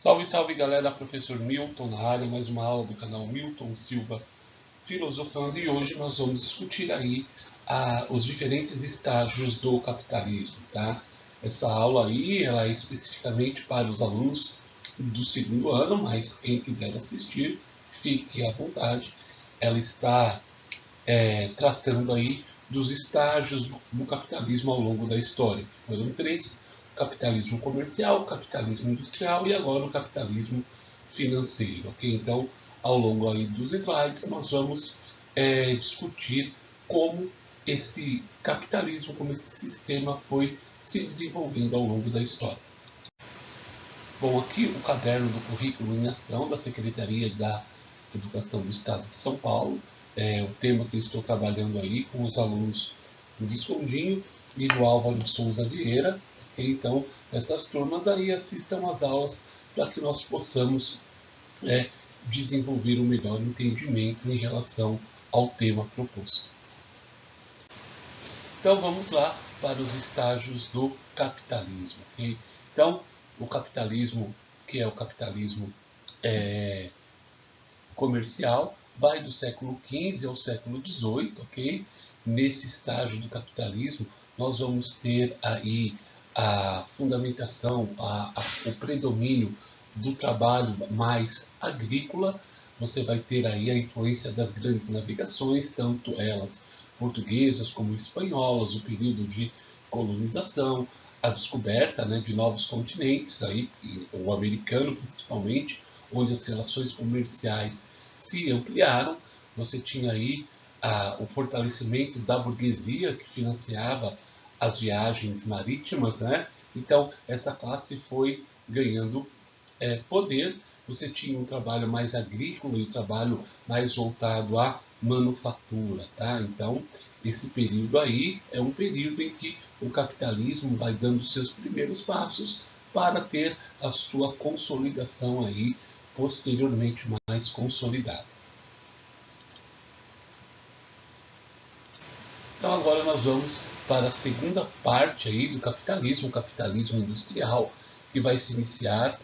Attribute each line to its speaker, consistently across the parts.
Speaker 1: Salve, salve galera, professor Milton na área, mais uma aula do canal Milton Silva Filosofando, e hoje nós vamos discutir aí os diferentes estágios do capitalismo, tá? Essa aula aí, ela é especificamente para os alunos do segundo ano, mas quem quiser assistir, fique à vontade. Ela está tratando aí dos estágios do capitalismo ao longo da história. Foram três: capitalismo comercial, capitalismo industrial e agora o capitalismo financeiro. Ok? Então, ao longo aí dos slides, nós vamos discutir como esse capitalismo, como esse sistema foi se desenvolvendo ao longo da história. Bom, aqui o caderno do currículo em ação da Secretaria da Educação do Estado de São Paulo. É o tema que eu estou trabalhando aí com os alunos do Viscondinho e do Álvaro de Souza Vieira. Então, essas turmas aí assistam às aulas para que nós possamos desenvolver um melhor entendimento em relação ao tema proposto. Então, vamos lá para os estágios do capitalismo. Okay? Então, o capitalismo, que é o capitalismo comercial, vai do século XV ao século XVIII, ok? Nesse estágio do capitalismo, nós vamos ter aí a fundamentação, o predomínio do trabalho mais agrícola. Você vai ter aí a influência das grandes navegações, tanto elas portuguesas como espanholas, o período de colonização, a descoberta, né, de novos continentes, aí, o americano principalmente, onde as relações comerciais se ampliaram. Você tinha aí o fortalecimento da burguesia que financiava as viagens marítimas, né? Então essa classe foi ganhando poder. Você tinha um trabalho mais agrícola e um trabalho mais voltado à manufatura, tá? Então esse período aí é um período em que o capitalismo vai dando seus primeiros passos para ter a sua consolidação aí posteriormente mais consolidada. Então agora nós vamos para a segunda parte aí do capitalismo, o capitalismo industrial, que vai se iniciar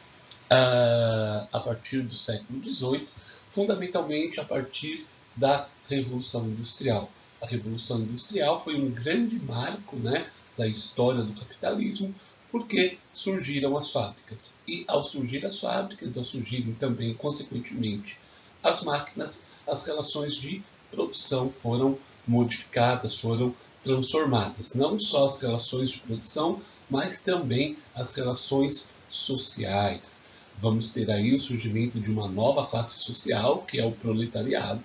Speaker 1: a partir do século XVIII, fundamentalmente a partir da Revolução Industrial. A Revolução Industrial foi um grande marco, né, da história do capitalismo, porque surgiram as fábricas. E ao surgir as fábricas, ao surgirem também, consequentemente, as máquinas, as relações de produção foram modificadas, foram transformadas. Não só as relações de produção, mas também as relações sociais. Vamos ter aí o surgimento de uma nova classe social, que é o proletariado.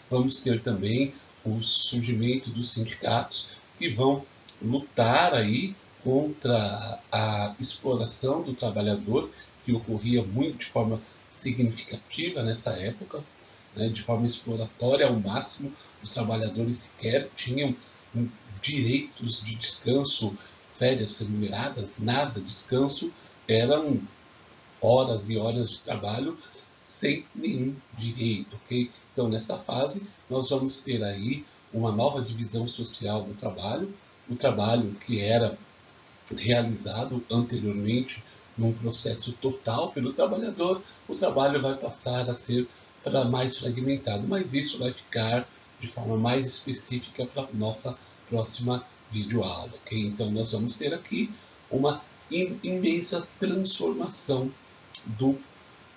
Speaker 1: Vamos ter também o surgimento dos sindicatos, que vão lutar aí contra a exploração do trabalhador, que ocorria muito de forma significativa nessa época, né, de forma exploratória ao máximo. Os trabalhadores sequer tinham direitos de descanso, férias remuneradas, nada, descanso, eram horas e horas de trabalho sem nenhum direito, ok? Então, nessa fase, nós vamos ter aí uma nova divisão social do trabalho, o trabalho que era realizado anteriormente num processo total pelo trabalhador, o trabalho vai passar a ser mais fragmentado, mas isso vai ficar de forma mais específica para a nossa próxima videoaula, ok? Então, nós vamos ter aqui uma imensa transformação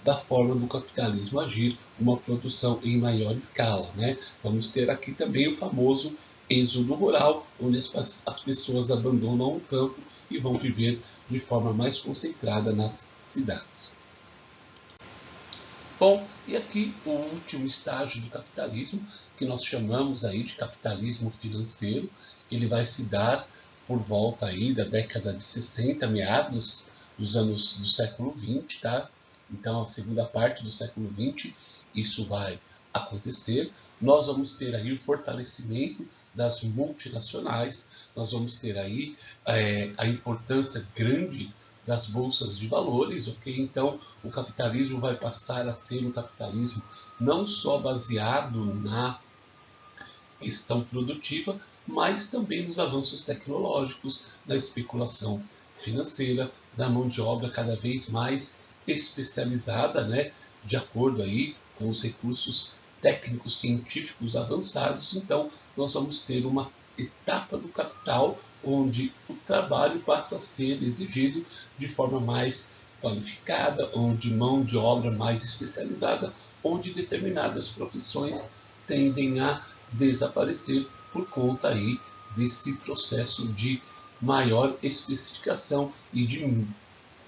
Speaker 1: da forma do capitalismo agir, uma produção em maior escala, né? Vamos ter aqui também o famoso êxodo rural, onde as pessoas abandonam o campo e vão viver de forma mais concentrada nas cidades. Bom, e aqui o último estágio do capitalismo, que nós chamamos aí de capitalismo financeiro. Ele vai se dar por volta aí da década de 60, meados dos anos do século XX, tá? Então, a segunda parte do século XX, isso vai acontecer. Nós vamos ter aí o fortalecimento das multinacionais, nós vamos ter aí a importância grande das bolsas de valores, ok? Então, o capitalismo vai passar a ser um capitalismo não só baseado na questão produtiva, mas também nos avanços tecnológicos, na especulação financeira, da mão de obra cada vez mais especializada, né, de acordo aí com os recursos técnicos científicos avançados. Então, nós vamos ter uma etapa do capital onde o trabalho passa a ser exigido de forma mais qualificada, onde mão de obra mais especializada, onde determinadas profissões tendem a desaparecer por conta aí desse processo de maior especificação e de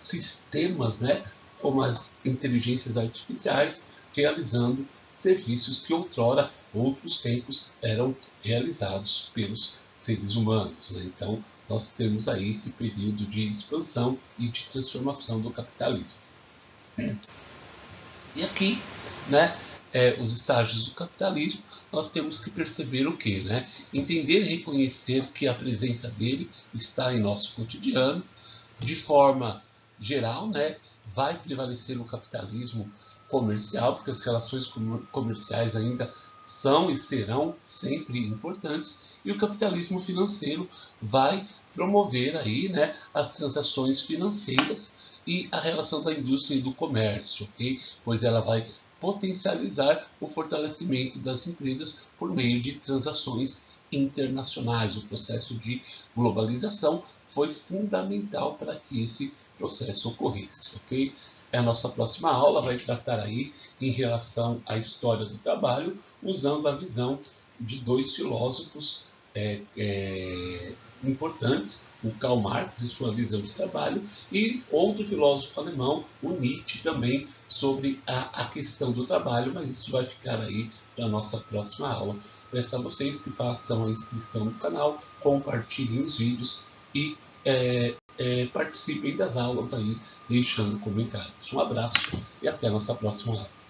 Speaker 1: sistemas, né, como as inteligências artificiais, realizando serviços que outrora, outros tempos, eram realizados pelos seres humanos. Né? Então, nós temos aí esse período de expansão e de transformação do capitalismo. E aqui, né, os estágios do capitalismo, nós temos que perceber o quê? Né? Entender e reconhecer que a presença dele está em nosso cotidiano, de forma geral, né, vai prevalecer o capitalismo comercial, porque as relações comerciais ainda são e serão sempre importantes, e o capitalismo financeiro vai promover aí, né, as transações financeiras e a relação da indústria e do comércio, ok? Pois ela vai potencializar o fortalecimento das empresas por meio de transações internacionais. O processo de globalização foi fundamental para que esse processo ocorresse, ok? A nossa próxima aula vai tratar aí em relação à história do trabalho, usando a visão de dois filósofos importantes, o Karl Marx e sua visão de trabalho, e outro filósofo alemão, o Nietzsche, também sobre a questão do trabalho, mas isso vai ficar aí para a nossa próxima aula. Peço a vocês que façam a inscrição no canal, compartilhem os vídeos e participem das aulas aí, deixando comentários. Um abraço e até a nossa próxima aula.